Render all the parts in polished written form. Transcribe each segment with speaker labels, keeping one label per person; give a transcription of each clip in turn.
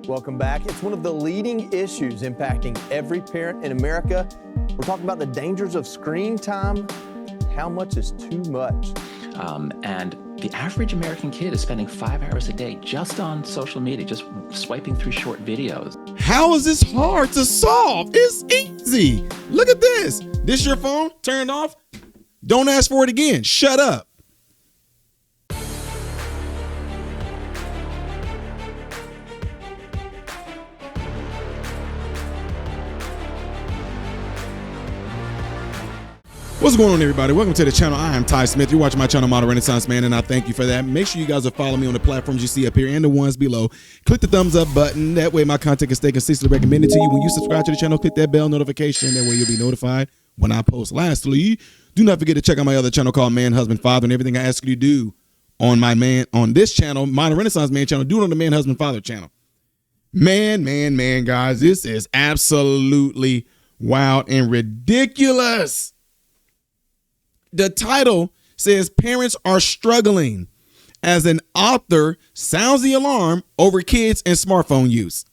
Speaker 1: Welcome back. It's one of the leading issues impacting every parent in America. We're talking about the dangers of screen time. How much is too much?
Speaker 2: And the average American kid is spending 5 hours a day just on social media, just swiping through short videos.
Speaker 3: How is this hard to solve? It's easy. Look at this. This your phone? Turned off? Don't ask for it again. Shut up. What's going on, everybody? Welcome to the channel. I am Ty Smith. You're watching my channel, Model Renaissance Man, and I thank you for that. Make sure you guys are following me on the platforms you see up here and the ones below. Click the thumbs up button. That way my content can stay consistently recommended to you. When you subscribe to the channel, click that bell notification. That way you'll be notified when I post. Lastly, do not forget to check out my other channel called Man, Husband, Father, and everything I ask you to do on this channel, Model Renaissance Man channel, do it on the Man, Husband, Father channel. Man, guys, this is absolutely wild and ridiculous. The title says parents are struggling as an author sounds the alarm over kids and smartphone use.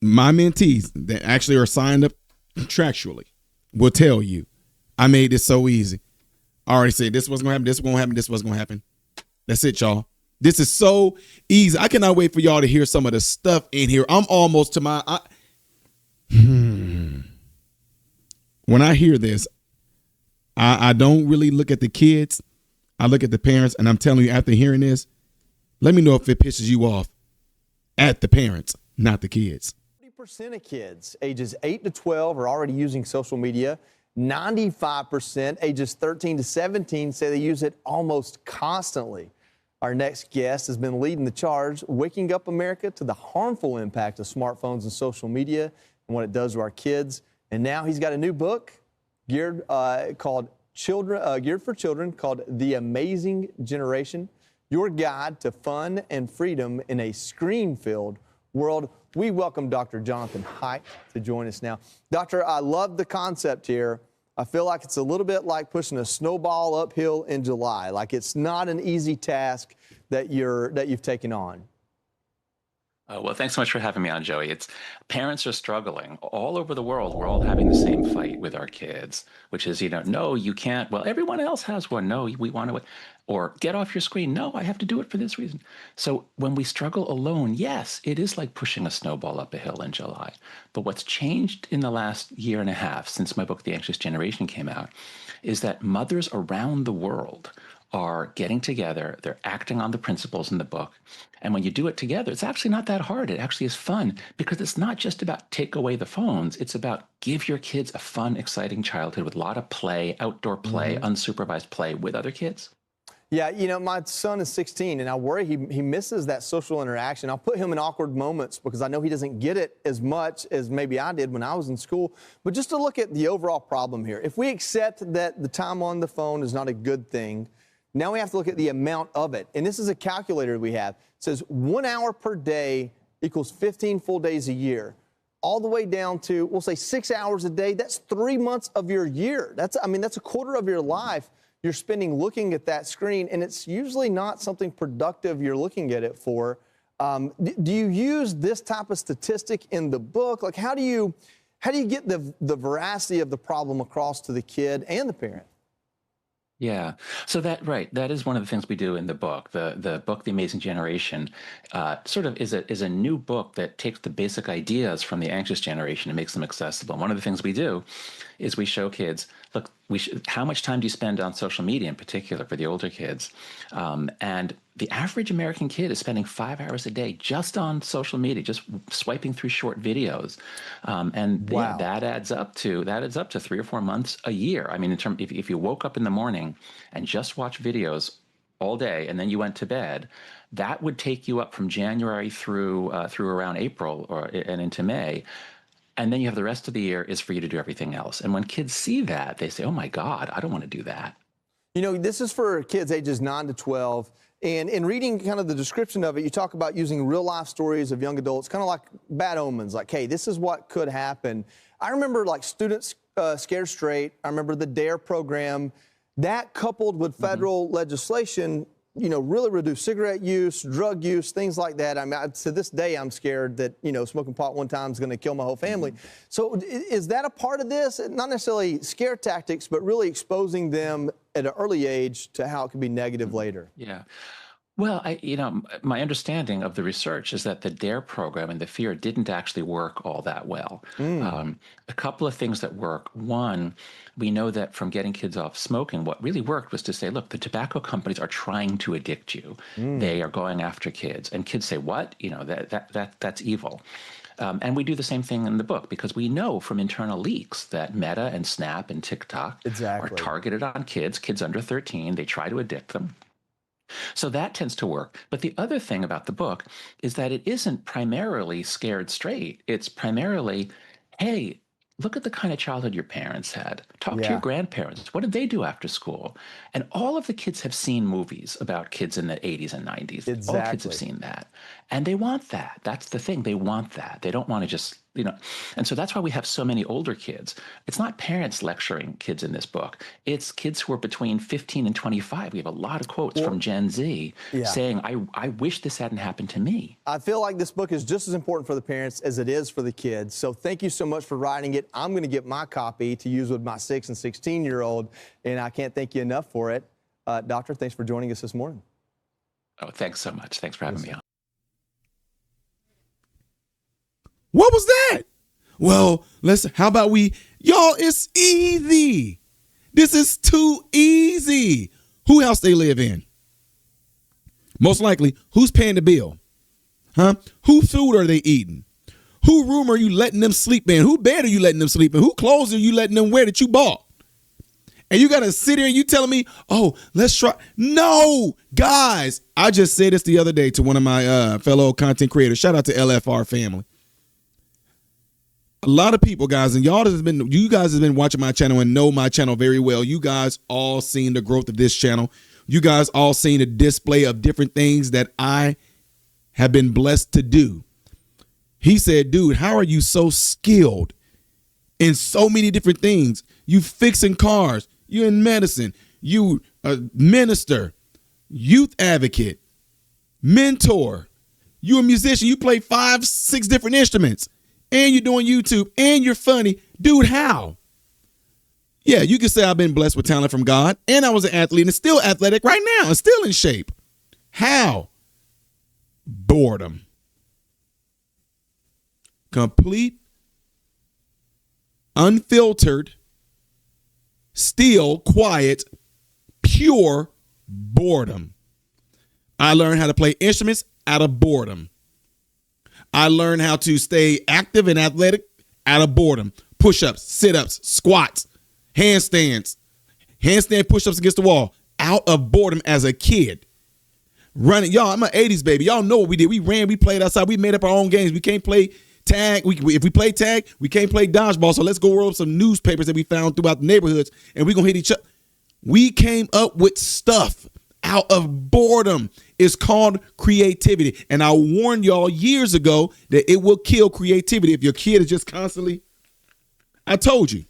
Speaker 3: My mentees that actually are signed up contractually will tell you I made this so easy. I already said this was going to happen, this was going to happen, this was going to happen. That's it, y'all. This is so easy. I cannot wait for y'all to hear some of the stuff in here. I'm almost to my... When I hear this, I don't really look at the kids. I look at the parents, and I'm telling you, after hearing this, let me know if it pisses you off at the parents, not the kids.
Speaker 1: 40% of kids ages 8 to 12 are already using social media. 95% ages 13 to 17 say they use it almost constantly. Our next guest has been leading the charge, waking up America to the harmful impact of smartphones and social media and what it does to our kids. And now he's got a new book geared for children called The Amazing Generation, Your Guide to Fun and Freedom in a Screen-Filled World. We welcome Dr. Jonathan Haidt to join us now. Doctor, I love the concept here. I feel like it's a little bit like pushing a snowball uphill in July. Like it's not an easy task that you've taken on.
Speaker 2: Well, thanks so much for having me on, Joey. Parents are struggling all over the world. We're all having the same fight with our kids, which is, no, you can't. Well, everyone else has one. No, we want to, or get off your screen. No, I have to do it for this reason. So when we struggle alone, yes, it is like pushing a snowball up a hill in July. But what's changed in the last year and a half since my book, The Anxious Generation, came out, is that mothers around the world are getting together, they're acting on the principles in the book. And when you do it together, it's actually not that hard. It actually is fun because it's not just about take away the phones. It's about give your kids a fun, exciting childhood with a lot of play, outdoor play, unsupervised play with other kids.
Speaker 1: Yeah, my son is 16 and I worry he misses that social interaction. I'll put him in awkward moments because I know he doesn't get it as much as maybe I did when I was in school. But just to look at the overall problem here, if we accept that the time on the phone is not a good thing, now we have to look at the amount of it. And this is a calculator we have. It says 1 hour per day equals 15 full days a year. All the way down to, we'll say 6 hours a day. That's 3 months of your year. That's a quarter of your life you're spending looking at that screen. And it's usually not something productive you're looking at it for. Do you use this type of statistic in the book? Like, how do you get the veracity of the problem across to the kid and the parent?
Speaker 2: Yeah. So that is one of the things we do in the book. The book, The Amazing Generation, sort of is a new book that takes the basic ideas from the anxious generation and makes them accessible. And one of the things we do is we show kids, look, how much time do you spend on social media in particular for the older kids? And the average American kid is spending 5 hours a day just on social media, just swiping through short videos.
Speaker 1: Wow.
Speaker 2: That adds up to 3 or 4 months a year. I mean, if you woke up in the morning and just watched videos all day and then you went to bed, that would take you up from January through around April and into May. And then you have the rest of the year is for you to do everything else. And when kids see that, they say, oh my God, I don't want to do that.
Speaker 1: This is for kids ages 9 to 12. And in reading kind of the description of it, you talk about using real life stories of young adults, kind of like bad omens, like, hey, this is what could happen. I remember like Students Scared Straight. I remember the DARE program. That coupled with federal legislation really reduce cigarette use, drug use, things like that. I mean, to this day, I'm scared that, smoking pot one time is going to kill my whole family. So is that a part of this? Not necessarily scare tactics, but really exposing them at an early age to how it could be negative later.
Speaker 2: Yeah. Well, my understanding of the research is that the DARE program and the fear didn't actually work all that well. A couple of things that work. One, we know that from getting kids off smoking, what really worked was to say, look, the tobacco companies are trying to addict you. They are going after kids. And kids say, what? That's evil. And we do the same thing in the book because we know from internal leaks that Meta and Snap and TikTok are targeted on kids under 13. They try to addict them. So that tends to work. But the other thing about the book is that it isn't primarily scared straight. It's primarily, hey, look at the kind of childhood your parents had. Talk to your grandparents. What did they do after school? And all of the kids have seen movies about kids in the 80s and 90s. All kids have seen that. And they want that. That's the thing. They want that. They don't want to just, And so that's why we have so many older kids. It's not parents lecturing kids in this book. It's kids who are between 15 and 25. We have a lot of quotes from Gen Z saying, I wish this hadn't happened to me.
Speaker 1: I feel like this book is just as important for the parents as it is for the kids. So thank you so much for writing it. I'm going to get my copy to use with my 6 and 16-year-old, and I can't thank you enough for it. Doctor, thanks for joining us this morning.
Speaker 2: Oh, thanks so much. Thanks for having me on.
Speaker 3: What was that? Well, how about y'all, it's easy. This is too easy. Who house they live in? Most likely, who's paying the bill? Huh? Who food are they eating? Who room are you letting them sleep in? Who bed are you letting them sleep in? Who clothes are you letting them wear that you bought? And you got to sit here and you telling me, oh, let's try. No, guys, I just said this the other day to one of my fellow content creators. Shout out to LFR family. A lot of people, guys, and you guys have been watching my channel and know my channel very well. You guys all seen the growth of this channel. You guys all seen the display of different things that I have been blessed to do. He said, dude, how are you so skilled in so many different things? You fixing cars, you in medicine, you a minister, youth advocate, mentor, you a musician, you play 5, 6 different instruments. And you're doing YouTube, and you're funny. Dude, how? Yeah, you can say I've been blessed with talent from God, and I was an athlete, and still athletic right now, and still in shape. How? Boredom. Complete, unfiltered, still, quiet, pure boredom. I learned how to play instruments out of boredom. I learned how to stay active and athletic out of boredom. Push-ups, sit-ups, squats, handstand push-ups against the wall out of boredom as a kid. Running, y'all, I'm an 80s baby. Y'all know what we did. We ran, we played outside. We made up our own games. We can't play tag. If we play tag, we can't play dodgeball. So let's go roll up some newspapers that we found throughout the neighborhoods, and we're going to hit each other. We came up with stuff out of boredom. It's called creativity. And I warned y'all years ago that it will kill creativity if your kid is just constantly. I told you.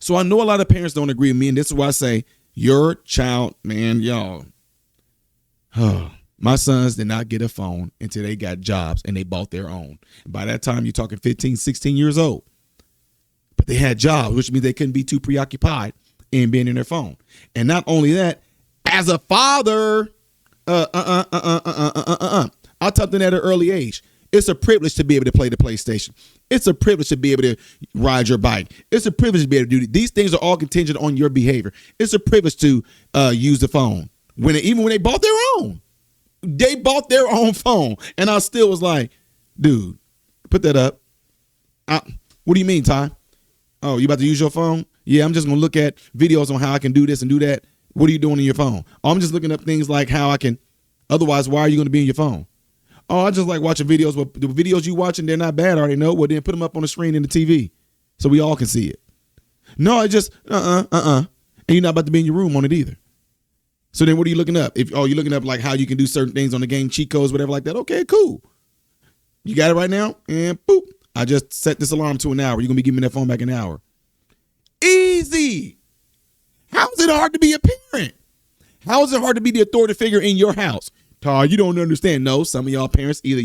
Speaker 3: So I know a lot of parents don't agree with me. And this is why I say your child, man, y'all. My sons did not get a phone until they got jobs and they bought their own. And by that time, you're talking 15, 16 years old. But they had jobs, which means they couldn't be too preoccupied in being in their phone. And not only that, as a father, I taught them at an early age. It's a privilege to be able to play the PlayStation. It's a privilege to be able to ride your bike. It's a privilege to be able to do these things are all contingent on your behavior. It's a privilege to use the phone. Even when they bought their own. They bought their own phone. And I still was like, dude, put that up. What do you mean, Ty? Oh, you about to use your phone? Yeah, I'm just going to look at videos on how I can do this and do that. What are you doing on your phone? Oh, I'm just looking up things like how I can. Otherwise, why are you going to be on your phone? Oh, I just like watching videos. Well, the videos you watching, they're not bad. I already know. Well, then put them up on the screen in the TV so we all can see it. No, I just, And you're not about to be in your room on it either. So then what are you looking up? You're looking up like how you can do certain things on the game, cheat codes, whatever like that. Okay, cool. You got it right now? And boop. I just set this alarm to an hour. You're going to be giving me that phone back in an hour. Easy. How is it hard to be a parent? How is it hard to be the authority figure in your house? Todd, you don't understand. No, some of y'all parents, either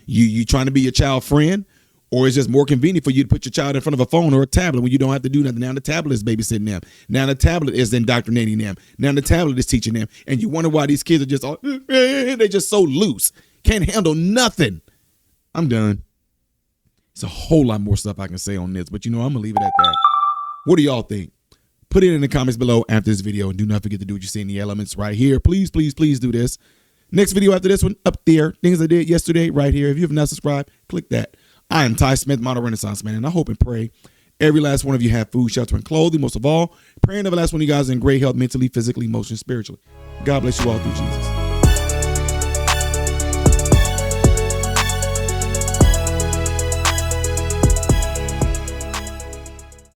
Speaker 3: you trying to be your child friend, or it's just more convenient for you to put your child in front of a phone or a tablet when you don't have to do nothing. Now the tablet is babysitting them. Now the tablet is indoctrinating them. Now the tablet is teaching them. And you wonder why these kids are just all, they're just so loose. Can't handle nothing. I'm done. It's a whole lot more stuff I can say on this, but I'm going to leave it at that. What do y'all think? Put it in the comments below after this video, and do not forget to do what you see in the elements right here. Please, please, please do this. Next video after this one, up there, things I did yesterday right here. If you have not subscribed, click that. I am Ty Smith, Model Renaissance Man, and I hope and pray every last one of you have food, shelter, and clothing. Most of all, praying every last one of you guys in great health mentally, physically, emotionally, spiritually. God bless you all through Jesus.